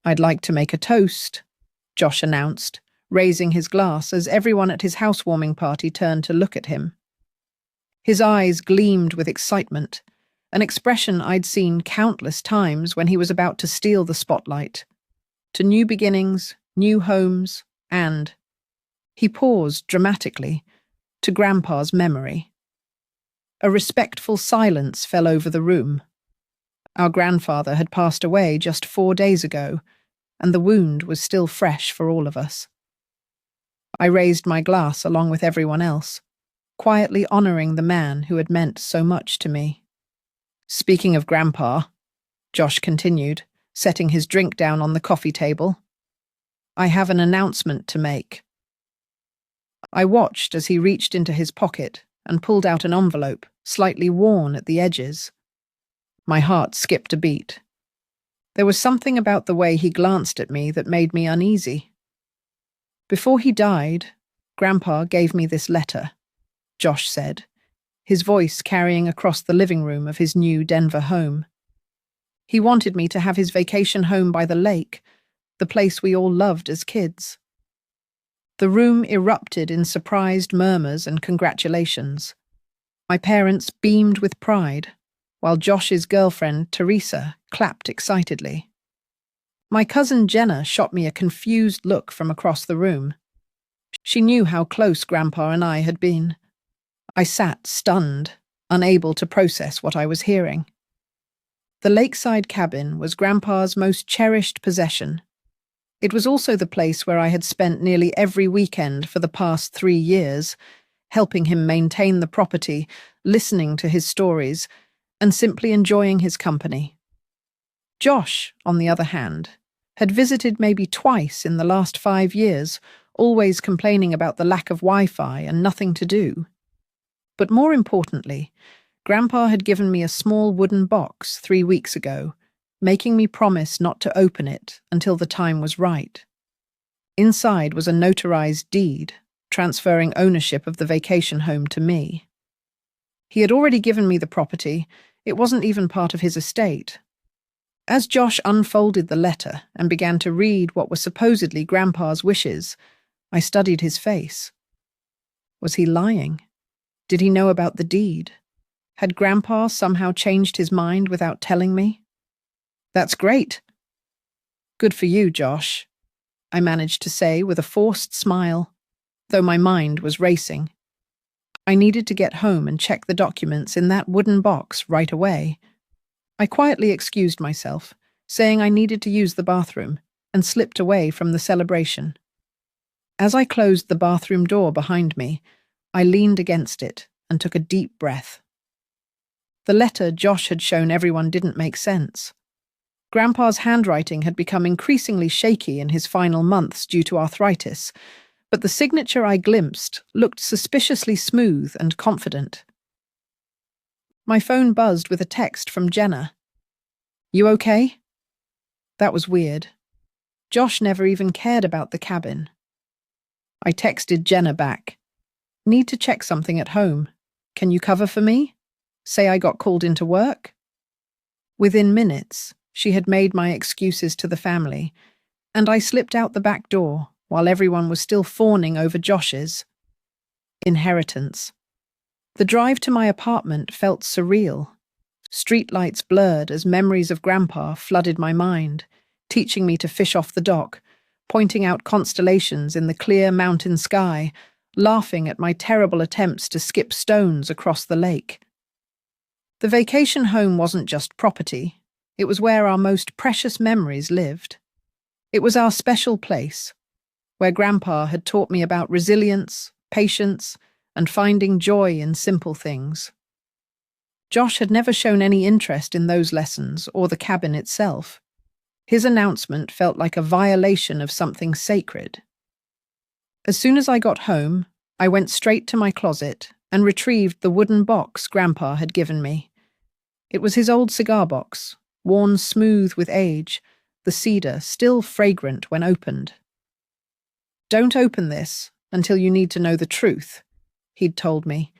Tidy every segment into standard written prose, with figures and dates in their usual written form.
"I'd like to make a toast," Josh announced, raising his glass as everyone at his housewarming party turned to look at him. His eyes gleamed with excitement, an expression I'd seen countless times when he was about to steal the spotlight. To new beginnings, new homes, and— he paused dramatically, to Grandpa's memory. A respectful silence fell over the room. Our grandfather had passed away just 4 days ago, and the wound was still fresh for all of us. I raised my glass along with everyone else, quietly honoring the man who had meant so much to me. "Speaking of Grandpa," Josh continued, setting his drink down on the coffee table, "I have an announcement to make." I watched as he reached into his pocket and pulled out an envelope, slightly worn at the edges. My heart skipped a beat. There was something about the way he glanced at me that made me uneasy. "Before he died, Grandpa gave me this letter," Josh said, his voice carrying across the living room of his new Denver home. "He wanted me to have his vacation home by the lake, the place we all loved as kids." The room erupted in surprised murmurs and congratulations. My parents beamed with pride, while Josh's girlfriend, Teresa, clapped excitedly. My cousin Jenna shot me a confused look from across the room. She knew how close Grandpa and I had been. I sat stunned, unable to process what I was hearing. The lakeside cabin was Grandpa's most cherished possession. It was also the place where I had spent nearly every weekend for the past 3 years, helping him maintain the property, listening to his stories, and simply enjoying his company. Josh, on the other hand, had visited maybe twice in the last 5 years, always complaining about the lack of Wi-Fi and nothing to do. But more importantly, Grandpa had given me a small wooden box 3 weeks ago, making me promise not to open it until the time was right. Inside was a notarized deed, transferring ownership of the vacation home to me. He had already given me the property. It wasn't even part of his estate. As Josh unfolded the letter and began to read what were supposedly Grandpa's wishes, I studied his face. Was he lying? Did he know about the deed? Had Grandpa somehow changed his mind without telling me? "That's great." "Good for you, Josh," I managed to say with a forced smile, though my mind was racing. I needed to get home and check the documents in that wooden box right away. I quietly excused myself, saying I needed to use the bathroom, and slipped away from the celebration. As I closed the bathroom door behind me, I leaned against it and took a deep breath. The letter Josh had shown everyone didn't make sense. Grandpa's handwriting had become increasingly shaky in his final months due to arthritis, but the signature I glimpsed looked suspiciously smooth and confident. My phone buzzed with a text from Jenna. "You okay?" That was weird. Josh never even cared about the cabin. I texted Jenna back. "Need to check something at home. Can you cover for me? Say I got called into work?" Within minutes, she had made my excuses to the family, and I slipped out the back door while everyone was still fawning over Josh's inheritance. The drive to my apartment felt surreal. Streetlights blurred as memories of Grandpa flooded my mind, teaching me to fish off the dock, pointing out constellations in the clear mountain sky, laughing at my terrible attempts to skip stones across the lake. The vacation home wasn't just property. It was where our most precious memories lived. It was our special place, where Grandpa had taught me about resilience, patience, and finding joy in simple things. Josh had never shown any interest in those lessons or the cabin itself. His announcement felt like a violation of something sacred. As soon as I got home, I went straight to my closet and retrieved the wooden box Grandpa had given me. It was his old cigar box, worn smooth with age, the cedar still fragrant when opened. "Don't open this until you need to know the truth," he'd told me,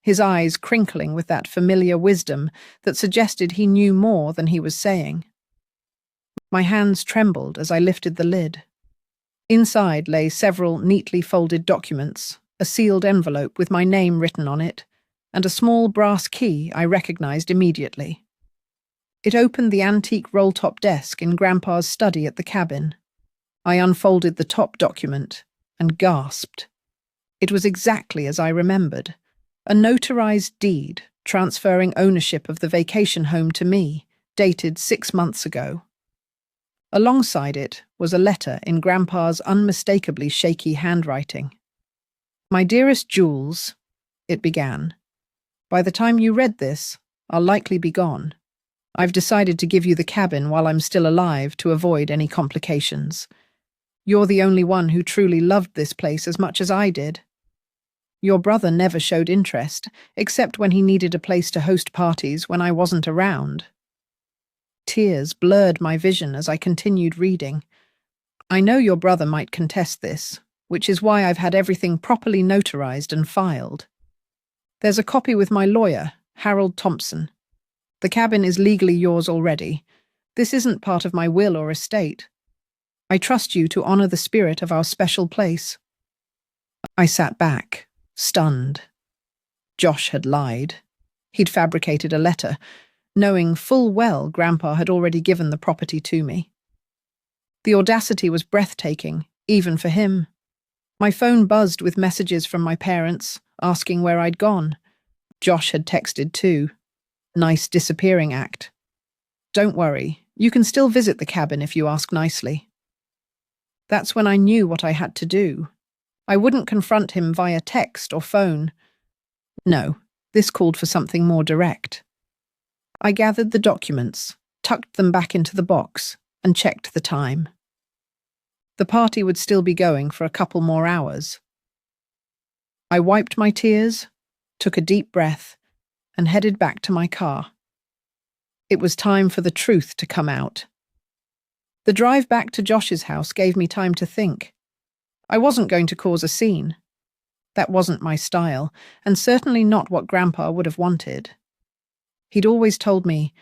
his eyes crinkling with that familiar wisdom that suggested he knew more than he was saying. My hands trembled as I lifted the lid. Inside lay several neatly folded documents, a sealed envelope with my name written on it, and a small brass key I recognized immediately. It opened the antique roll-top desk in Grandpa's study at the cabin. I unfolded the top document and gasped. It was exactly as I remembered, a notarized deed transferring ownership of the vacation home to me, dated 6 months ago. Alongside it was a letter in Grandpa's unmistakably shaky handwriting. "My dearest Jules," it began, "by the time you read this, I'll likely be gone. I've decided to give you the cabin while I'm still alive to avoid any complications. You're the only one who truly loved this place as much as I did. Your brother never showed interest, except when he needed a place to host parties when I wasn't around." Tears blurred my vision as I continued reading. "I know your brother might contest this, which is why I've had everything properly notarized and filed. There's a copy with my lawyer, Harold Thompson. The cabin is legally yours already. This isn't part of my will or estate. I trust you to honor the spirit of our special place." I sat back, stunned. Josh had lied. He'd fabricated a letter, knowing full well Grandpa had already given the property to me. The audacity was breathtaking, even for him. My phone buzzed with messages from my parents, asking where I'd gone. Josh had texted too. Nice disappearing act. "Don't worry, you can still visit the cabin if you ask nicely." That's when I knew what I had to do. I wouldn't confront him via text or phone. No, this called for something more direct. I gathered the documents, tucked them back into the box, and checked the time. The party would still be going for a couple more hours. I wiped my tears, took a deep breath, and headed back to my car. It was time for the truth to come out. The drive back to Josh's house gave me time to think. I wasn't going to cause a scene. That wasn't my style, and certainly not what Grandpa would have wanted. He'd always told me,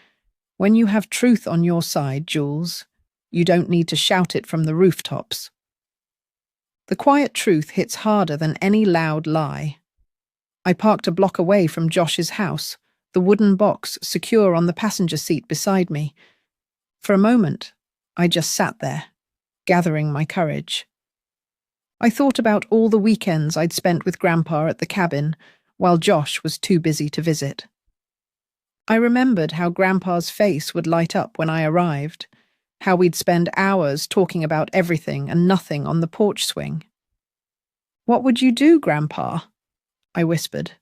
"When you have truth on your side, Jules, you don't need to shout it from the rooftops." The quiet truth hits harder than any loud lie. I parked a block away from Josh's house, the wooden box secure on the passenger seat beside me. For a moment, I just sat there, gathering my courage. I thought about all the weekends I'd spent with Grandpa at the cabin, while Josh was too busy to visit. I remembered how Grandpa's face would light up when I arrived, how we'd spend hours talking about everything and nothing on the porch swing. "What would you do, Grandpa?" I whispered,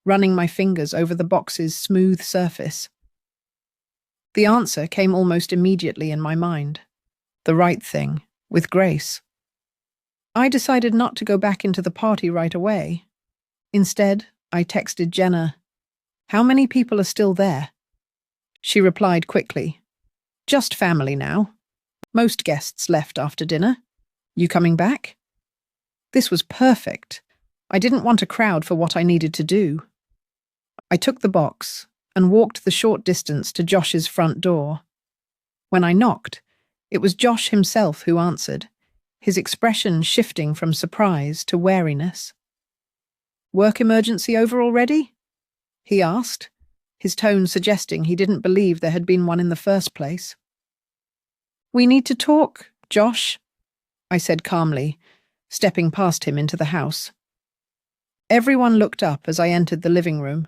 running my fingers over the box's smooth surface. The answer came almost immediately in my mind. The right thing, with grace. I decided not to go back into the party right away. Instead, I texted Jenna, "How many people are still there?" She replied quickly, "Just family now. Most guests left after dinner. You coming back?" This was perfect. I didn't want a crowd for what I needed to do. I took the box and walked the short distance to Josh's front door. When I knocked, it was Josh himself who answered, his expression shifting from surprise to wariness. "Work emergency over already?" he asked, his tone suggesting he didn't believe there had been one in the first place. "We need to talk, Josh," I said calmly, stepping past him into the house. Everyone looked up as I entered the living room.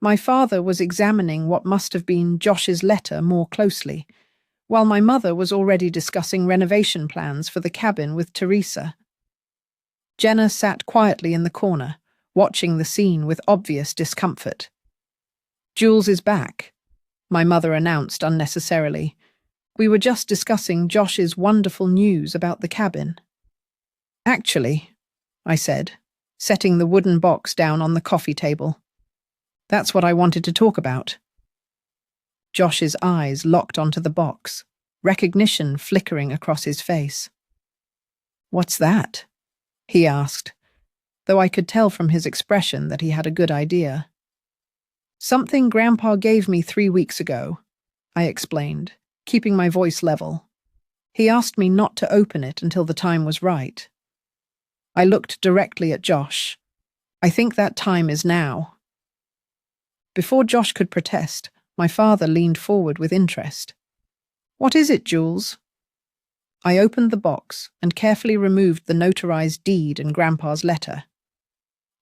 My father was examining what must have been Josh's letter more closely, while my mother was already discussing renovation plans for the cabin with Teresa. Jenna sat quietly in the corner, watching the scene with obvious discomfort. "Jules is back," my mother announced unnecessarily. "We were just discussing Josh's wonderful news about the cabin." "Actually," I said, setting the wooden box down on the coffee table. "That's what I wanted to talk about." Josh's eyes locked onto the box, recognition flickering across his face. "What's that?" he asked, though I could tell from his expression that he had a good idea. "Something Grandpa gave me 3 weeks ago," I explained, keeping my voice level, He asked me not to open it until the time was right. I looked directly at Josh. I think that time is now. Before Josh could protest, my father leaned forward with interest. What is it, Jules? I opened the box and carefully removed the notarized deed and Grandpa's letter.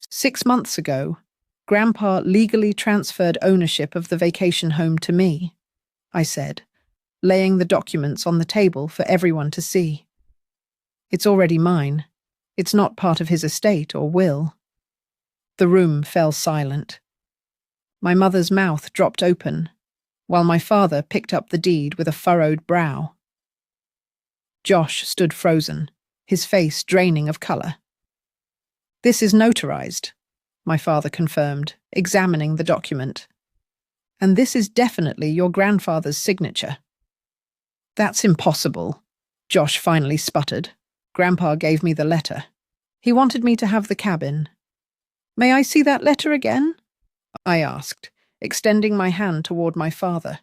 6 months ago, Grandpa legally transferred ownership of the vacation home to me, I said, laying the documents on the table for everyone to see. It's already mine. It's not part of his estate or will. The room fell silent. My mother's mouth dropped open, while my father picked up the deed with a furrowed brow. Josh stood frozen, his face draining of colour. This is notarized, my father confirmed, examining the document. And this is definitely your grandfather's signature. That's impossible, Josh finally sputtered. Grandpa gave me the letter. He wanted me to have the cabin. May I see that letter again? I asked, extending my hand toward my father.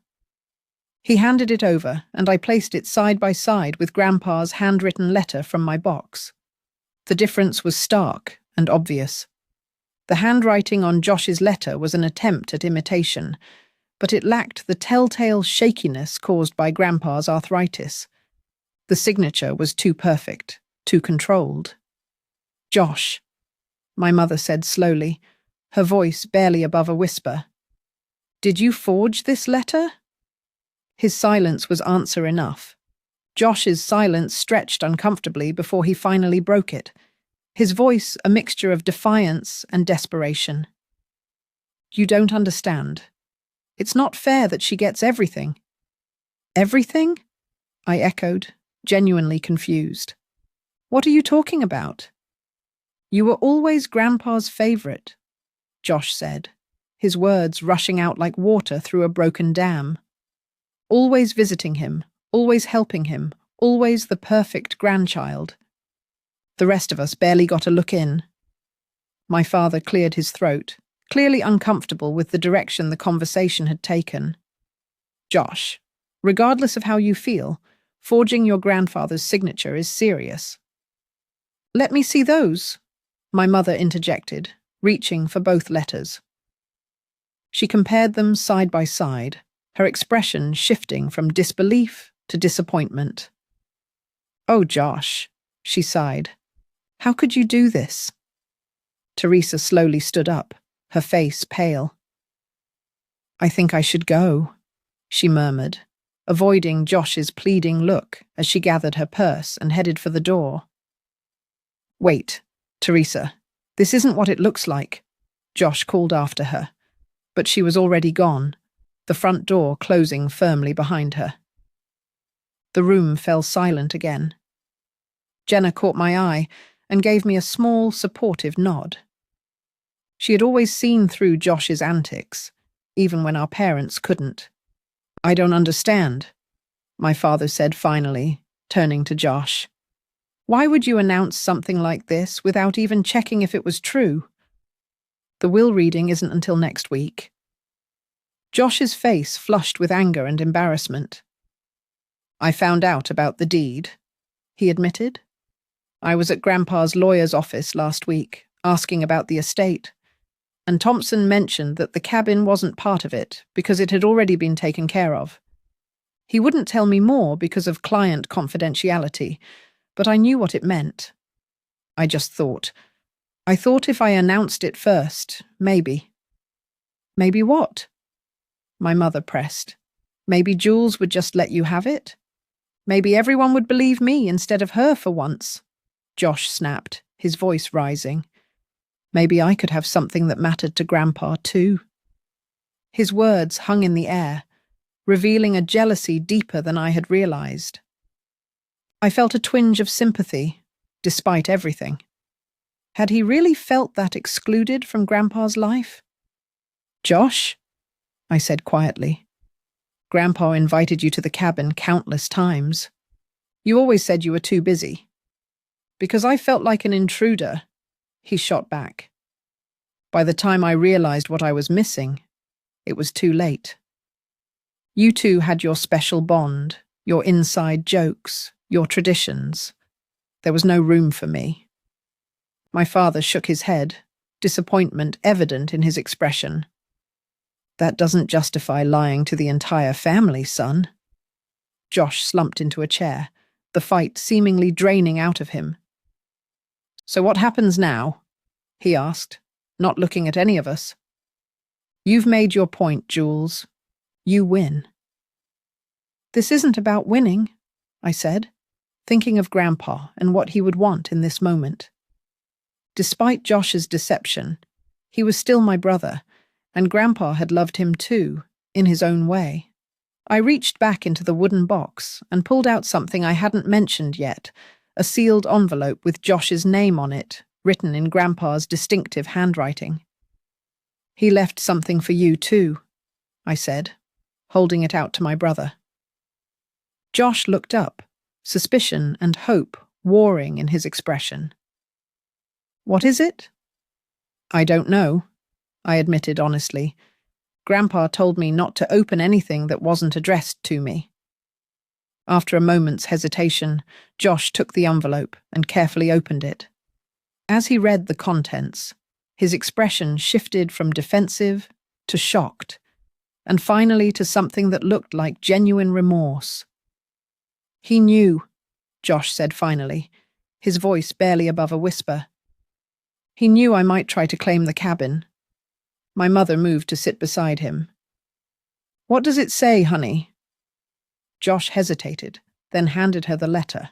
He handed it over, and I placed it side by side with Grandpa's handwritten letter from my box. The difference was stark and obvious. The handwriting on Josh's letter was an attempt at imitation, but it lacked the telltale shakiness caused by Grandpa's arthritis. The signature was too perfect, too controlled. Josh, my mother said slowly, her voice barely above a whisper. Did you forge this letter? His silence was answer enough. Josh's silence stretched uncomfortably before he finally broke it, his voice a mixture of defiance and desperation. You don't understand. It's not fair that she gets everything. Everything? I echoed, genuinely confused. What are you talking about? You were always Grandpa's favourite, Josh said, his words rushing out like water through a broken dam. Always visiting him, always helping him, always the perfect grandchild. The rest of us barely got a look in. My father cleared his throat, clearly uncomfortable with the direction the conversation had taken. Josh, regardless of how you feel, forging your grandfather's signature is serious. Let me see those, my mother interjected, reaching for both letters. She compared them side by side, her expression shifting from disbelief to disappointment. Oh, Josh, she sighed. How could you do this? Teresa slowly stood up, her face pale. I think I should go, she murmured, avoiding Josh's pleading look as she gathered her purse and headed for the door. Wait, Teresa, this isn't what it looks like, Josh called after her, but she was already gone, the front door closing firmly behind her. The room fell silent again. Jenna caught my eye and gave me a small, supportive nod. She had always seen through Josh's antics, even when our parents couldn't. I don't understand, my father said finally, turning to Josh. Why would you announce something like this without even checking if it was true? The will reading isn't until next week. Josh's face flushed with anger and embarrassment. I found out about the deed, he admitted. I was at Grandpa's lawyer's office last week, asking about the estate, and Thompson mentioned that the cabin wasn't part of it because it had already been taken care of. He wouldn't tell me more because of client confidentiality, but I knew what it meant. I thought if I announced it first, maybe. Maybe what? My mother pressed. Maybe Jules would just let you have it? Maybe everyone would believe me instead of her for once, Josh snapped, his voice rising. Maybe I could have something that mattered to Grandpa too. His words hung in the air, revealing a jealousy deeper than I had realized. I felt a twinge of sympathy, despite everything. Had he really felt that excluded from Grandpa's life? Josh, I said quietly. Grandpa invited you to the cabin countless times. You always said you were too busy. Because I felt like an intruder, he shot back. By the time I realized what I was missing, it was too late. You two had your special bond, your inside jokes, Your traditions. There was no room for me. My father shook his head, disappointment evident in his expression. That doesn't justify lying to the entire family, son. Josh slumped into a chair, the fight seemingly draining out of him. So what happens now? He asked, not looking at any of us. You've made your point, Jules. You win. This isn't about winning, I said, thinking of Grandpa and what he would want in this moment. Despite Josh's deception, he was still my brother, and Grandpa had loved him too, in his own way. I reached back into the wooden box and pulled out something I hadn't mentioned yet, a sealed envelope with Josh's name on it, written in Grandpa's distinctive handwriting. He left something for you too, I said, holding it out to my brother. Josh looked up, suspicion and hope warring in his expression. What is it? I don't know, I admitted honestly. Grandpa told me not to open anything that wasn't addressed to me. After a moment's hesitation, Josh took the envelope and carefully opened it. As he read the contents, his expression shifted from defensive to shocked, and finally to something that looked like genuine remorse. He knew, Josh said finally, his voice barely above a whisper. He knew I might try to claim the cabin. My mother moved to sit beside him. What does it say, honey? Josh hesitated, then handed her the letter.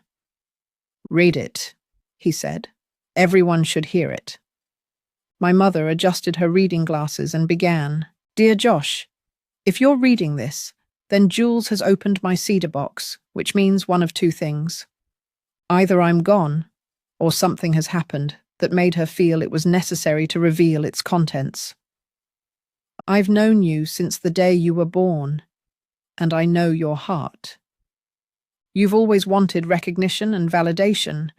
Read it, he said. Everyone should hear it. My mother adjusted her reading glasses and began, Dear Josh, if you're reading this, then Jules has opened my cedar box, which means one of two things. Either I'm gone, or something has happened that made her feel it was necessary to reveal its contents. I've known you since the day you were born, and I know your heart. You've always wanted recognition and validation,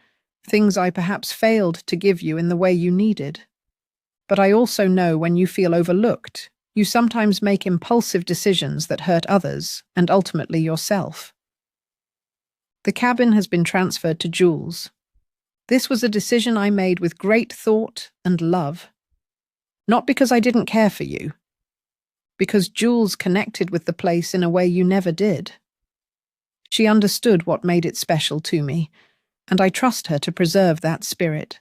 things I perhaps failed to give you in the way you needed. But I also know when you feel overlooked, you sometimes make impulsive decisions that hurt others and ultimately yourself. The cabin has been transferred to Jules. This was a decision I made with great thought and love. Not because I didn't care for you, because Jules connected with the place in a way you never did. She understood what made it special to me, and I trust her to preserve that spirit.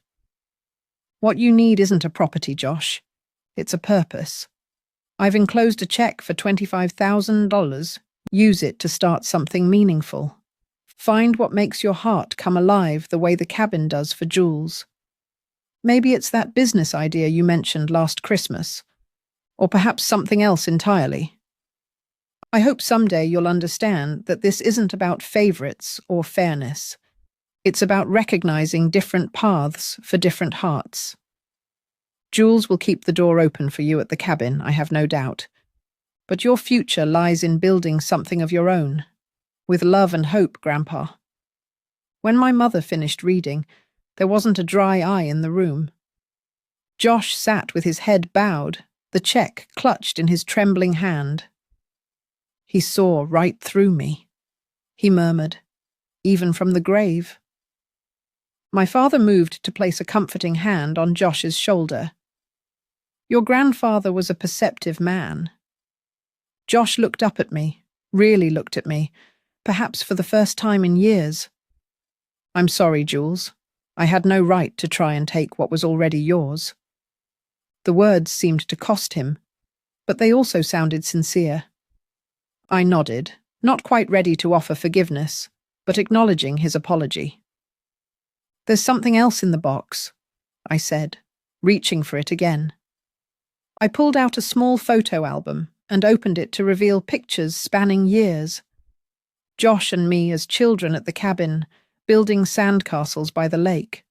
What you need isn't a property, Josh. It's a purpose. I've enclosed a check for $25,000. Use it to start something meaningful. Find what makes your heart come alive the way the cabin does for Jules. Maybe it's that business idea you mentioned last Christmas, or perhaps something else entirely. I hope someday you'll understand that this isn't about favorites or fairness. It's about recognizing different paths for different hearts. Jules will keep the door open for you at the cabin, I have no doubt. But your future lies in building something of your own. With love and hope, Grandpa. When my mother finished reading, there wasn't a dry eye in the room. Josh sat with his head bowed, the check clutched in his trembling hand. He saw right through me, he murmured, even from the grave. My father moved to place a comforting hand on Josh's shoulder. Your grandfather was a perceptive man. Josh looked up at me, really looked at me, perhaps for the first time in years. I'm sorry, Jules. I had no right to try and take what was already yours. The words seemed to cost him, but they also sounded sincere. I nodded, not quite ready to offer forgiveness, but acknowledging his apology. There's something else in the box, I said, reaching for it again. I pulled out a small photo album and opened it to reveal pictures spanning years. Josh and me as children at the cabin, building sandcastles by the lake,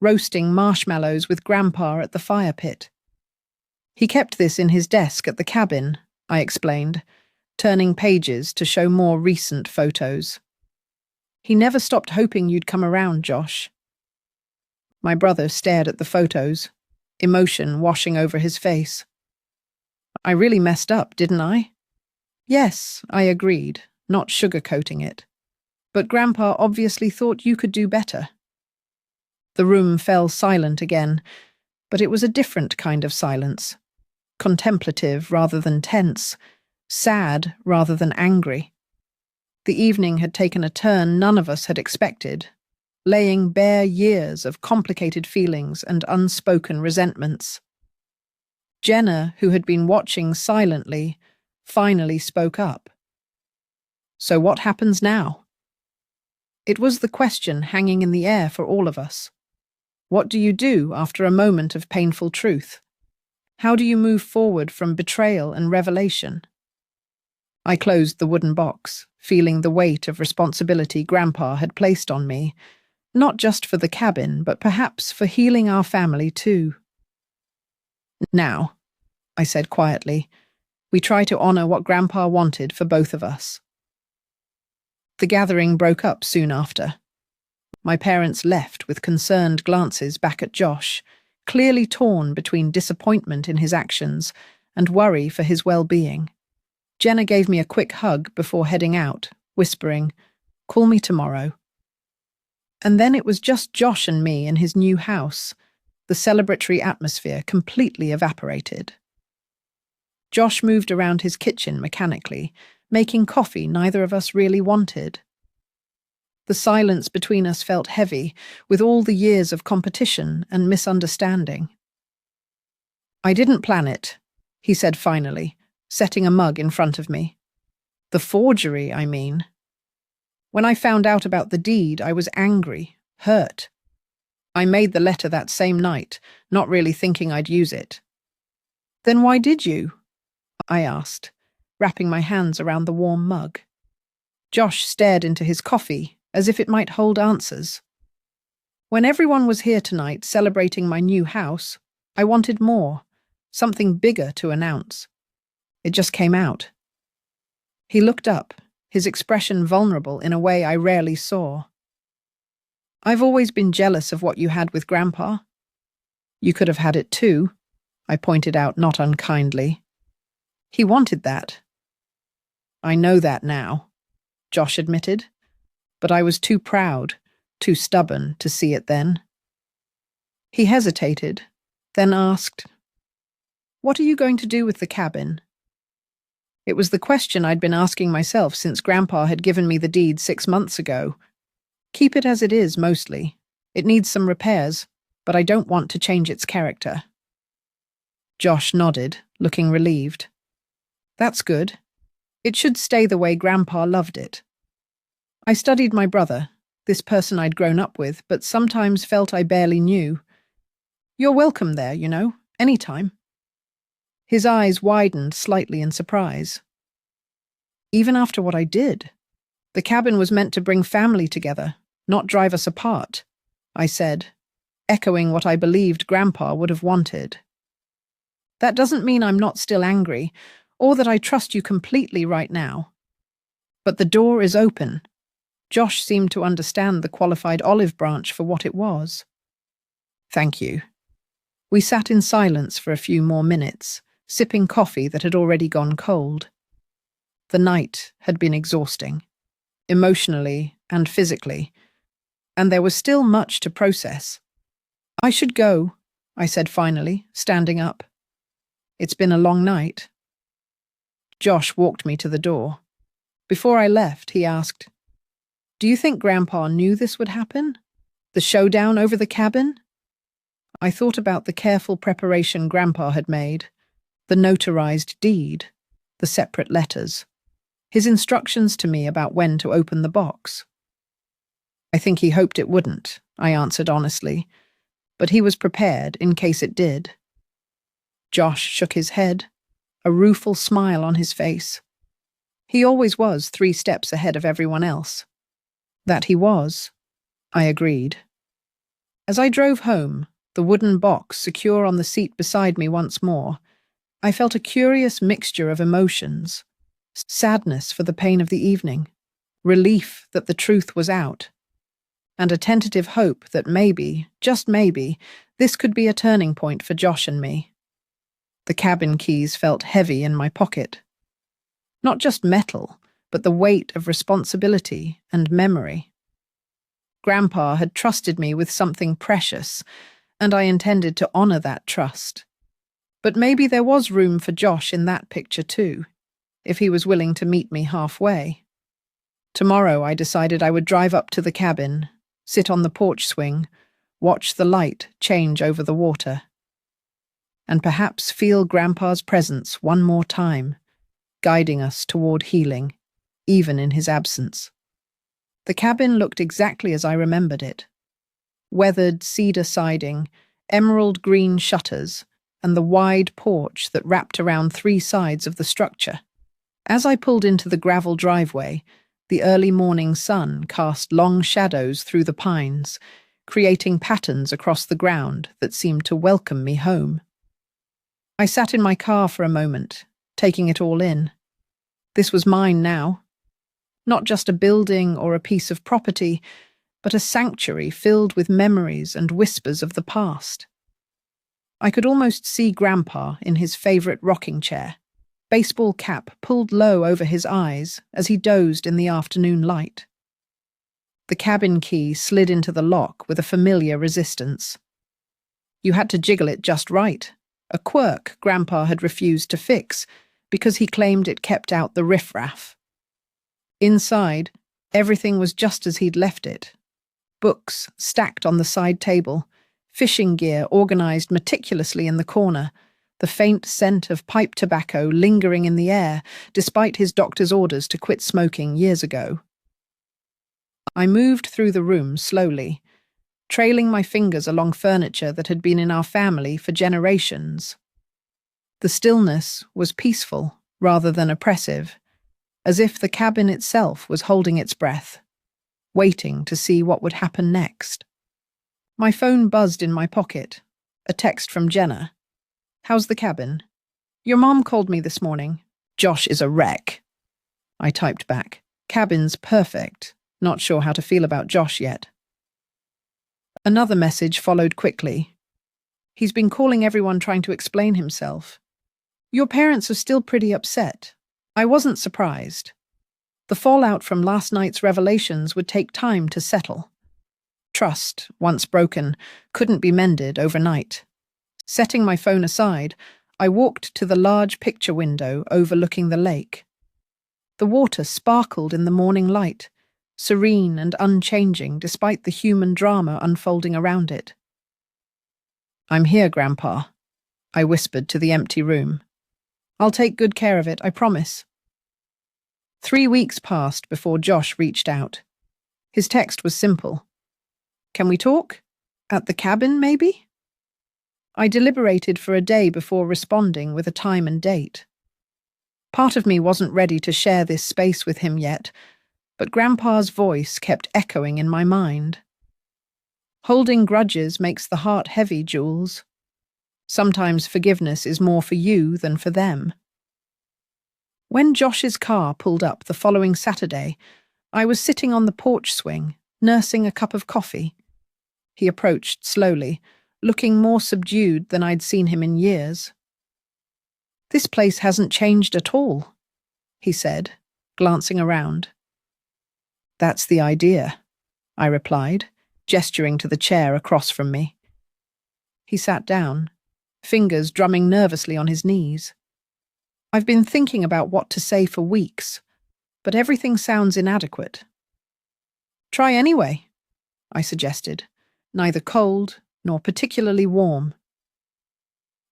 roasting marshmallows with Grandpa at the fire pit. He kept this in his desk at the cabin, I explained, turning pages to show more recent photos. He never stopped hoping you'd come around, Josh. My brother stared at the photos, emotion washing over his face. I really messed up, didn't I? Yes, I agreed, not sugarcoating it. But Grandpa obviously thought you could do better. The room fell silent again, but it was a different kind of silence. Contemplative rather than tense, sad rather than angry. The evening had taken a turn none of us had expected, laying bare years of complicated feelings and unspoken resentments. Jenna, who had been watching silently, finally spoke up. So what happens now? It was the question hanging in the air for all of us. What do you do after a moment of painful truth? How do you move forward from betrayal and revelation? I closed the wooden box, feeling the weight of responsibility Grandpa had placed on me, not just for the cabin, but perhaps for healing our family too. Now, I said quietly, we try to honor what Grandpa wanted for both of us. The gathering broke up soon after. My parents left with concerned glances back at Josh, clearly torn between disappointment in his actions and worry for his well-being. Jenna gave me a quick hug before heading out, whispering, "Call me tomorrow." And then it was just Josh and me in his new house, the celebratory atmosphere completely evaporated. Josh moved around his kitchen mechanically, making coffee neither of us really wanted. The silence between us felt heavy, with all the years of competition and misunderstanding. "I didn't plan it," he said finally, setting a mug in front of me. "The forgery, I mean. When I found out about the deed, I was angry, hurt. I made the letter that same night, not really thinking I'd use it." "Then why did you?" I asked, wrapping my hands around the warm mug. Josh stared into his coffee, as if it might hold answers. "When everyone was here tonight celebrating my new house, I wanted more, something bigger to announce. It just came out." He looked up, his expression vulnerable in a way I rarely saw. "I've always been jealous of what you had with Grandpa." "You could have had it too," I pointed out not unkindly. "He wanted that." "I know that now," Josh admitted, "but I was too proud, too stubborn to see it then." He hesitated, then asked, "What are you going to do with the cabin?" It was the question I'd been asking myself since Grandpa had given me the deed 6 months ago. "Keep it as it is, mostly. It needs some repairs, but I don't want to change its character." Josh nodded, looking relieved. "That's good. It should stay the way Grandpa loved it. I studied my brother, this person I'd grown up with, but sometimes felt I barely knew. You're welcome there, you know, anytime." His eyes widened slightly in surprise. "Even after what I did? The cabin was meant to bring family together, not drive us apart," I said, echoing what I believed Grandpa would have wanted. "That doesn't mean I'm not still angry, or that I trust you completely right now. But the door is open." Josh seemed to understand the qualified olive branch for what it was. "Thank you." We sat in silence for a few more minutes, sipping coffee that had already gone cold. The night had been exhausting, emotionally and physically, and there was still much to process. "I should go," I said finally, standing up. "It's been a long night." Josh walked me to the door. Before I left, he asked, "Do you think Grandpa knew this would happen? The showdown over the cabin?" I thought about the careful preparation Grandpa had made, the notarized deed, the separate letters, his instructions to me about when to open the box. "I think he hoped it wouldn't," I answered honestly, "but he was prepared in case it did." Josh shook his head, a rueful smile on his face. He always was 3 steps ahead of everyone else. That he was, I agreed. As I drove home, the wooden box secure on the seat beside me once more, I felt a curious mixture of emotions: sadness for the pain of the evening, relief that the truth was out, and a tentative hope that maybe, just maybe, this could be a turning point for Josh and me. The cabin keys felt heavy in my pocket. Not just metal, but the weight of responsibility and memory. Grandpa had trusted me with something precious, and I intended to honor that trust. But maybe there was room for Josh in that picture too, if he was willing to meet me halfway. Tomorrow I decided I would drive up to the cabin, sit on the porch swing, watch the light change over the water, and perhaps feel Grandpa's presence one more time, guiding us toward healing, even in his absence. The cabin looked exactly as I remembered it. Weathered cedar siding, emerald green shutters, and the wide porch that wrapped around 3 sides of the structure. As I pulled into the gravel driveway, the early morning sun cast long shadows through the pines, creating patterns across the ground that seemed to welcome me home. I sat in my car for a moment, taking it all in. This was mine now. Not just a building or a piece of property, but a sanctuary filled with memories and whispers of the past. I could almost see Grandpa in his favorite rocking chair, baseball cap pulled low over his eyes as he dozed in the afternoon light. The cabin key slid into the lock with a familiar resistance. You had to jiggle it just right, a quirk Grandpa had refused to fix because he claimed it kept out the riffraff. Inside, everything was just as he'd left it. Books stacked on the side table, fishing gear organized meticulously in the corner, the faint scent of pipe tobacco lingering in the air despite his doctor's orders to quit smoking years ago. I moved through the room slowly, trailing my fingers along furniture that had been in our family for generations. The stillness was peaceful rather than oppressive, as if the cabin itself was holding its breath, waiting to see what would happen next. My phone buzzed in my pocket, a text from Jenna. "How's the cabin? Your mom called me this morning. Josh is a wreck." I typed back, "Cabin's perfect. Not sure how to feel about Josh yet." Another message followed quickly. "He's been calling everyone trying to explain himself. Your parents are still pretty upset. I wasn't surprised. The fallout from last night's revelations would take time to settle. Trust, once broken, couldn't be mended overnight." Setting my phone aside, I walked to the large picture window overlooking the lake. The water sparkled in the morning light, serene and unchanging despite the human drama unfolding around it. "I'm here, Grandpa," I whispered to the empty room. "I'll take good care of it, I promise." 3 weeks passed before Josh reached out. His text was simple. "Can we talk? At the cabin, maybe?" I deliberated for a day before responding with a time and date. Part of me wasn't ready to share this space with him yet, but Grandpa's voice kept echoing in my mind. Holding grudges makes the heart heavy, Jules. Sometimes forgiveness is more for you than for them. When Josh's car pulled up the following Saturday, I was sitting on the porch swing, nursing a cup of coffee. He approached slowly, looking more subdued than I'd seen him in years. "This place hasn't changed at all," he said, glancing around. "That's the idea," I replied, gesturing to the chair across from me. He sat down, fingers drumming nervously on his knees. "I've been thinking about what to say for weeks, but everything sounds inadequate." "Try anyway," I suggested, neither cold nor particularly warm.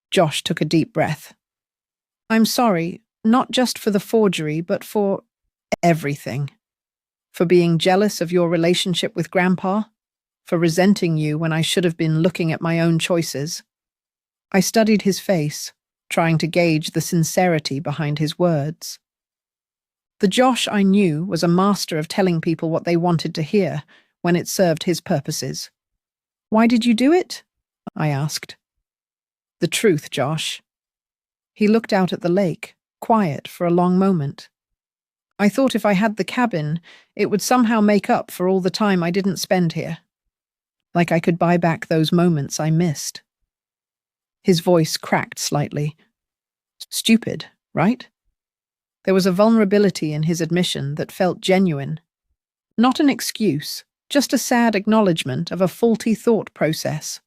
Josh took a deep breath. "I'm sorry, not just for the forgery, but for everything. For being jealous of your relationship with Grandpa, for resenting you when I should have been looking at my own choices." I studied his face, trying to gauge the sincerity behind his words. The Josh I knew was a master of telling people what they wanted to hear when it served his purposes. "Why did you do it?" I asked. "The truth, Josh." He looked out at the lake, quiet for a long moment. "I thought if I had the cabin, it would somehow make up for all the time I didn't spend here. Like I could buy back those moments I missed." His voice cracked slightly. "Stupid, right?" There was a vulnerability in his admission that felt genuine. Not an excuse, just a sad acknowledgement of a faulty thought process.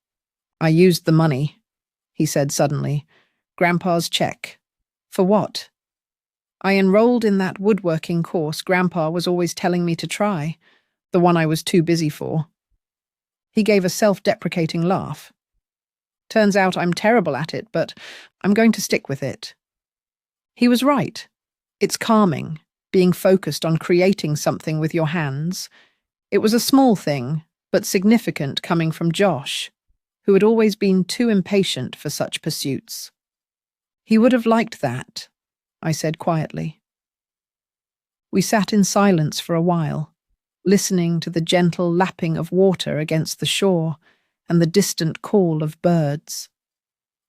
"I used the money," he said suddenly. "Grandpa's check." "For what?" "I enrolled in that woodworking course Grandpa was always telling me to try, the one I was too busy for." He gave a self-deprecating laugh. "Turns out I'm terrible at it, but I'm going to stick with it." He was right. It's calming, being focused on creating something with your hands. It was a small thing, but significant coming from Josh, who had always been too impatient for such pursuits. "He would have liked that," I said quietly. We sat in silence for a while, listening to the gentle lapping of water against the shore and the distant call of birds.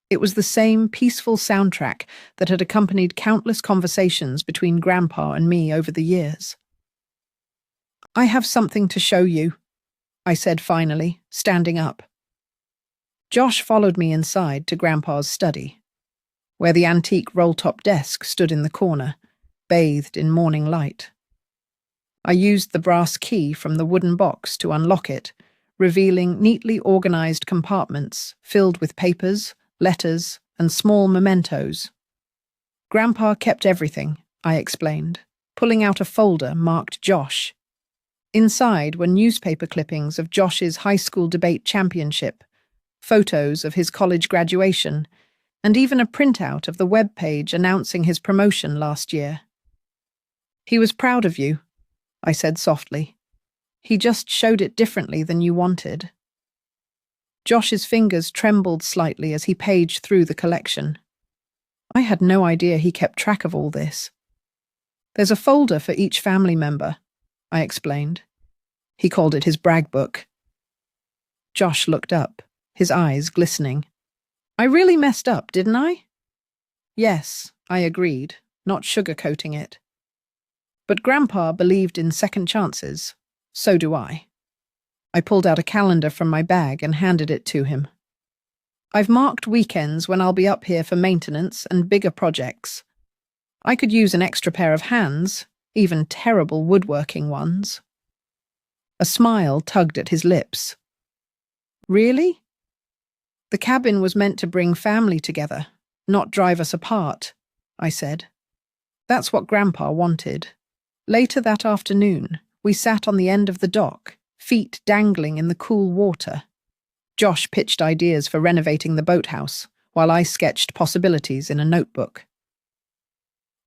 It was the same peaceful soundtrack that had accompanied countless conversations between Grandpa and me over the years. "I have something to show you," I said finally, standing up. Josh followed me inside to Grandpa's study, where the antique roll-top desk stood in the corner, bathed in morning light. I used the brass key from the wooden box to unlock it, revealing neatly organized compartments filled with papers, letters, and small mementos. Grandpa kept everything, I explained, pulling out a folder marked Josh. Inside were newspaper clippings of Josh's high school debate championship, photos of his college graduation, and even a printout of the web page announcing his promotion last year. "He was proud of you," I said softly. "He just showed it differently than you wanted." Josh's fingers trembled slightly as he paged through the collection. I had no idea he kept track of all this. "There's a folder for each family member," I explained. He called it his brag book. Josh looked up, his eyes glistening. "I really messed up, didn't I?" "Yes," I agreed, not sugarcoating it. "But Grandpa believed in second chances. So do I." I pulled out a calendar from my bag and handed it to him. "I've marked weekends when I'll be up here for maintenance and bigger projects. I could use an extra pair of hands, even terrible woodworking ones." A smile tugged at his lips. "Really?" "The cabin was meant to bring family together, not drive us apart," I said. "That's what Grandpa wanted." Later that afternoon, we sat on the end of the dock, feet dangling in the cool water. Josh pitched ideas for renovating the boathouse, while I sketched possibilities in a notebook.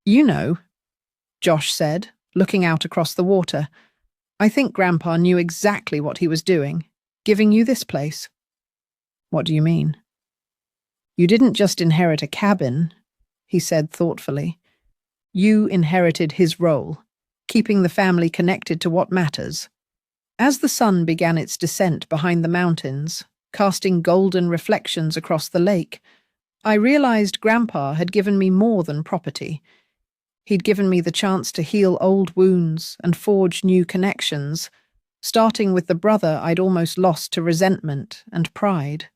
"You know," Josh said, looking out across the water, "I think Grandpa knew exactly what he was doing, giving you this place." "What do you mean?" "You didn't just inherit a cabin," he said thoughtfully. "You inherited his role, keeping the family connected to what matters." As the sun began its descent behind the mountains, casting golden reflections across the lake, I realized Grandpa had given me more than property. He'd given me the chance to heal old wounds and forge new connections, starting with the brother I'd almost lost to resentment and pride.